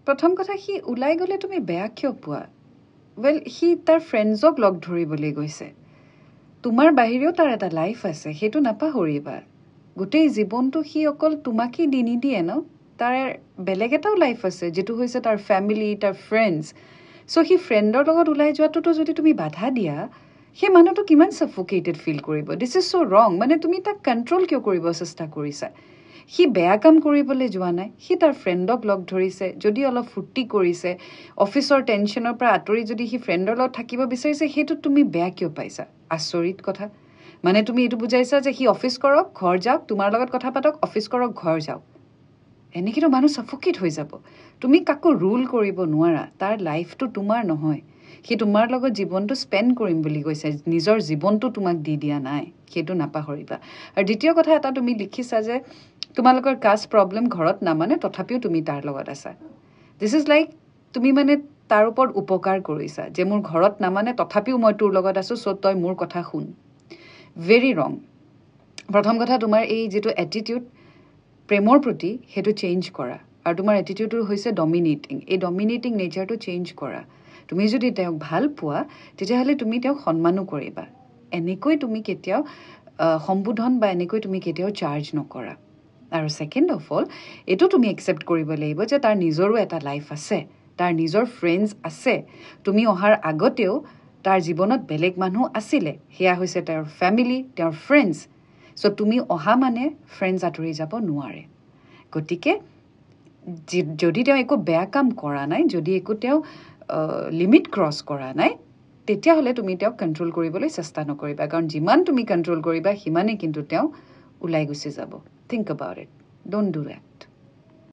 প্ৰথম কথা সি ওলাই গ'লে তুমি বেয়া কিয় পোৱা ৱেল সি তাৰ ফ্ৰেণ্ডছক লগ ধৰিবলৈ গৈছে তোমাৰ বাহিৰেও তাৰ এটা লাইফ আছে সেইটো নাপাহৰিবা গোটেই জীৱনটো সি অকল তোমাকেই দি নিদিয়ে ন তাৰ বেলেগ এটাও লাইফ আছে যেটো হৈছে তাৰ ফেমিলি তাৰ ফ্ৰেণ্ডছ চ' সি ফ্ৰেণ্ডৰ লগত ওলাই যোৱাটোতো যদি তুমি বাধা দিয়া সেই মানুহটো কিমান সাফোকেটেড ফিল কৰিব দিছ ইজ চ' ৰং মানে তুমি তাক কণ্ট্ৰল কিয় কৰিব চেষ্টা কৰিছা সি বেয়া কাম কৰিবলৈ যোৱা নাই সি তাৰ ফ্ৰেণ্ডক লগ ধৰিছে যদি অলপ ফূৰ্তি কৰিছে অফিচৰ টেনশ্যনৰ পৰা আঁতৰি যদি সি ফ্ৰেণ্ডৰ লগত থাকিব বিচাৰিছে সেইটো তুমি বেয়া কিয় পাইছা আচৰিত কথা মানে তুমি এইটো বুজাইছা যে সি অফিচ কৰক ঘৰ যাওক তোমাৰ লগত কথা পাতক অফিচ কৰক ঘৰ যাওক এনেকেতো মানুহ সাফোকেট হৈ যাব তুমি কাকো ৰুল কৰিব নোৱাৰা তাৰ লাইফটো তোমাৰ নহয় সি তোমাৰ লগত জীৱনটো স্পেণ্ড কৰিম বুলি কৈছে নিজৰ জীৱনটো তোমাক দি দিয়া নাই সেইটো নাপাহৰিবা আৰু দ্বিতীয় কথা এটা তুমি লিখিছা যে তোমালোকৰ কাষ্ট প্ৰব্লেম ঘৰত নামানে তথাপিও তুমি তাৰ লগত আছা দিছ ইজ লাইক তুমি মানে তাৰ ওপৰত উপকাৰ কৰিছা যে মোৰ ঘৰত নামানে তথাপিও মই তোৰ লগত আছো চ' তই মোৰ কথা শুন ভেৰি ৰং প্ৰথম কথা তোমাৰ এই যিটো এটিটিউড প্ৰেমৰ প্ৰতি সেইটো চেঞ্জ কৰা আৰু তোমাৰ এটিটিউডটো হৈছে ডমিনেটিং এই ডমিনেটিং নেচাৰটো চেঞ্জ কৰা তুমি যদি তেওঁক ভাল পোৱা তেতিয়াহ'লে তুমি তেওঁক সন্মানো কৰিবা এনেকৈ তুমি কেতিয়াও সম্বোধন বা এনেকৈ তুমি কেতিয়াও চাৰ্জ নকৰা আৰু ছেকেণ্ড অফ অল এইটো তুমি একচেপ্ট কৰিব লাগিব যে তাৰ নিজৰো এটা লাইফ আছে তাৰ নিজৰ ফ্ৰেণ্ডছ আছে তুমি অহাৰ আগতেও তাৰ জীৱনত বেলেগ মানুহ আছিলে সেয়া হৈছে তেওঁৰ ফেমিলি তেওঁৰ ফ্ৰেণ্ডছ চ' তুমি অহা মানে ফ্ৰেণ্ডছ আঁতৰি যাব নোৱাৰে গতিকে যদি তেওঁ একো বেয়া কাম কৰা নাই যদি একো তেওঁ লিমিট ক্ৰছ কৰা নাই তেতিয়াহ'লে তুমি তেওঁক কণ্ট্ৰল কৰিবলৈ চেষ্টা নকৰিবা কাৰণ যিমান তুমি কণ্ট্ৰল কৰিবা সিমানেই কিন্তু তেওঁ ওলাই গুচি যাব think about it don't do date